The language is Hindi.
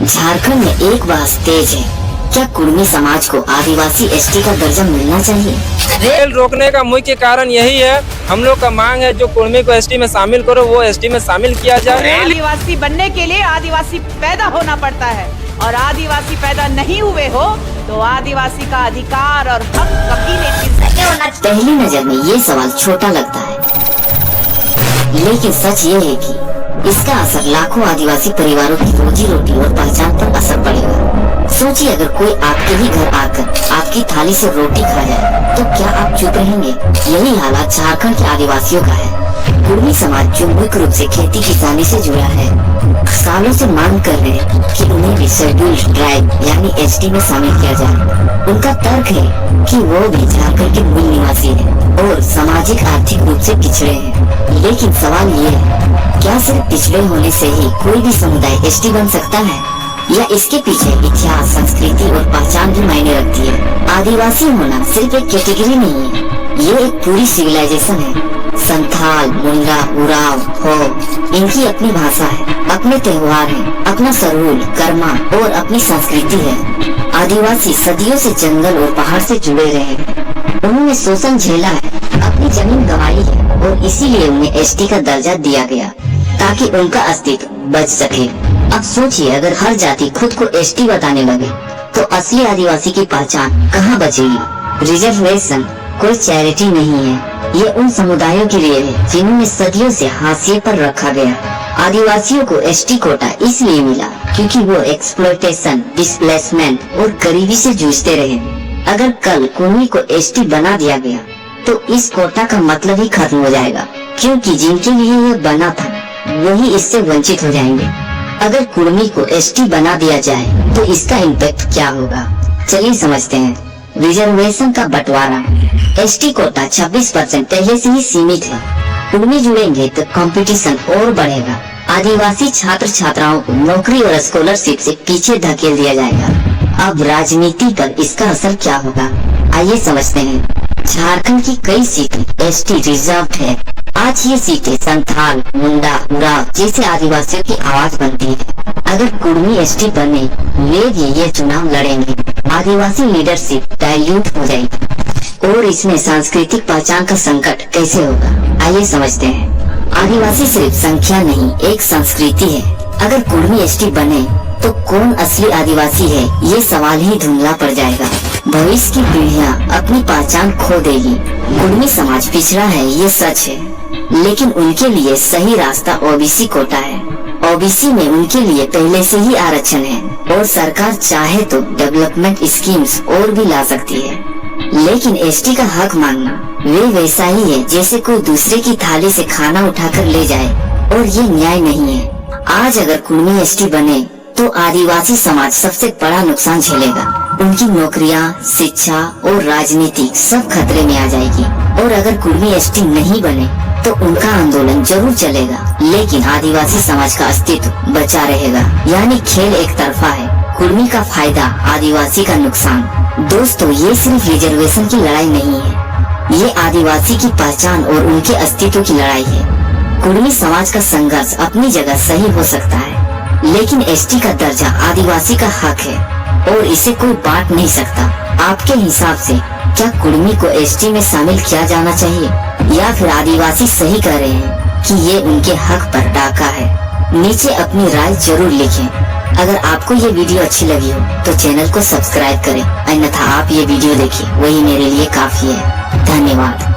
झारखंड में एक बात तेज है, क्या कुर्मी समाज को आदिवासी एसटी का दर्जा मिलना चाहिए? रेल रोकने का मुख्य कारण यही है। हम लोग का मांग है जो कुर्मी को एसटी में शामिल करो वो एसटी में शामिल किया जाए। आदिवासी बनने के लिए आदिवासी पैदा होना पड़ता है और आदिवासी पैदा नहीं हुए हो तो आदिवासी का अधिकार और हक कभी नहीं मिल सकते। पहली नजर में ये सवाल छोटा लगता है, लेकिन सच ये है कि इसका असर लाखों आदिवासी परिवारों की रोजी रोटी और पहचान पर असर पड़ेगा। सोचिए, अगर कोई आपके ही घर आकर आपकी थाली से रोटी खा जाए तो क्या आप चुप रहेंगे? यही हालात झारखंड के आदिवासियों का है। कुर्मी समाज जो मुख्य रूप से खेती किसानी से जुड़ा है, सालों से मांग कर रहे हैं कि उन्हें भी शेड्यूल्ड ट्राइब यानी एसटी में शामिल किया जाए। उनका तर्क है कि वो भी झारखंड के मूल निवासी हैं और सामाजिक आर्थिक रूप से पिछड़े हैं। लेकिन सवाल ये है, क्या सिर्फ पिछड़े होने से ही कोई भी समुदाय एसटी बन सकता है, या इसके पीछे इतिहास, संस्कृति और पहचान भी मायने रखती है? आदिवासी होना सिर्फ एक कैटेगरी नहीं है, ये एक पूरी सिविलाइजेशन है। संथाल, मुंडा, उराव, हो, इनकी अपनी भाषा है, अपने त्योहार हैं, अपना सरूल, कर्मा और अपनी संस्कृति है। आदिवासी सदियों से जंगल और पहाड़ से जुड़े रहे, उन्होंने शोषण झेला है, अपनी जमीन गंवाई है और इसीलिए उन्हें एसटी का दर्जा दिया गया ताकि उनका अस्तित्व बच सके। अब सोचिए, अगर हर जाति खुद को एसटी बताने लगे तो असली आदिवासी की पहचान कहाँ बचेगी? रिजर्वेशन कोई चैरिटी नहीं है, ये उन समुदायों के लिए है जिन्होंने सदियों से हाशिए पर रखा गया। आदिवासियों को एसटी कोटा इसलिए मिला क्योंकि वो एक्सप्लॉयटेशन, डिस्प्लेसमेंट और गरीबी से जूझते रहे। अगर कल कुर्मी को एसटी बना दिया गया तो इस कोटा का मतलब ही खत्म हो जाएगा, क्योंकि जिनके लिए ये बना था वही इससे वंचित हो जाएंगे। अगर कुर्मी को एसटी बना दिया जाए तो इसका इम्पैक्ट क्या होगा, चलिए समझते हैं। रिजर्वेशन का बंटवारा, एसटी कोटा 26% पहले से ही सीमित है। कुर्मी जुड़ेंगे तो कंपटीशन और बढ़ेगा। आदिवासी छात्र छात्राओं को नौकरी और स्कॉलरशिप से पीछे धकेल दिया जाएगा। अब राजनीति पर इसका असर क्या होगा, आइए समझते हैं। झारखंड की कई सीटें एसटी रिजर्व है। आज ये सीटें संथाल, मुंडा, उराव जैसे आदिवासियों की आवाज बनती है। अगर कुर्मी एसटी बने, वे भी ये चुनाव लड़ेंगे। आदिवासी लीडरशिप डाइल्यूट हो जाएगी और इसमें सांस्कृतिक पहचान का संकट कैसे होगा, आइए समझते हैं। आदिवासी सिर्फ संख्या नहीं, एक संस्कृति है। अगर कुर्मी एसटी बने तो कौन असली आदिवासी है, ये सवाल ही धुंधला पड़ जाएगा। भविष्य की पीढ़ियां अपनी पहचान खो देगी। कुर्मी समाज पिछड़ा है, ये सच है, लेकिन उनके लिए सही रास्ता ओबीसी कोटा है। ओबीसी में उनके लिए पहले से ही आरक्षण है और सरकार चाहे तो डेवलपमेंट स्कीम्स और भी ला सकती है। लेकिन एसटी का हक मांगना वे वैसा ही है जैसे कोई दूसरे की थाली से खाना उठाकर ले जाए, और ये न्याय नहीं है। आज अगर कुर्मी एसटी बने तो आदिवासी समाज सबसे बड़ा नुकसान झेलेगा। उनकी नौकरियां, शिक्षा और राजनीति सब खतरे में आ जाएगी। और अगर कुर्मी एसटी नहीं बने तो उनका आंदोलन जरूर चलेगा, लेकिन आदिवासी समाज का अस्तित्व बचा रहेगा। यानी खेल एक तरफा है, कुर्मी का फायदा, आदिवासी का नुकसान। दोस्तों, ये सिर्फ रिजर्वेशन की लड़ाई नहीं है, ये आदिवासी की पहचान और उनके अस्तित्व की लड़ाई है। कुर्मी समाज का संघर्ष अपनी जगह सही हो सकता है, लेकिन एसटी का दर्जा आदिवासी का हक है और इसे कोई बांट नहीं सकता। आपके हिसाब से क्या कुर्मी को एसटी में शामिल किया जाना चाहिए, या फिर आदिवासी सही कह रहे हैं कि ये उनके हक पर डाका है? नीचे अपनी राय जरूर लिखें। अगर आपको ये वीडियो अच्छी लगी हो तो चैनल को सब्सक्राइब करें, अन्यथा आप ये वीडियो देखिए, वही मेरे लिए काफी है। धन्यवाद।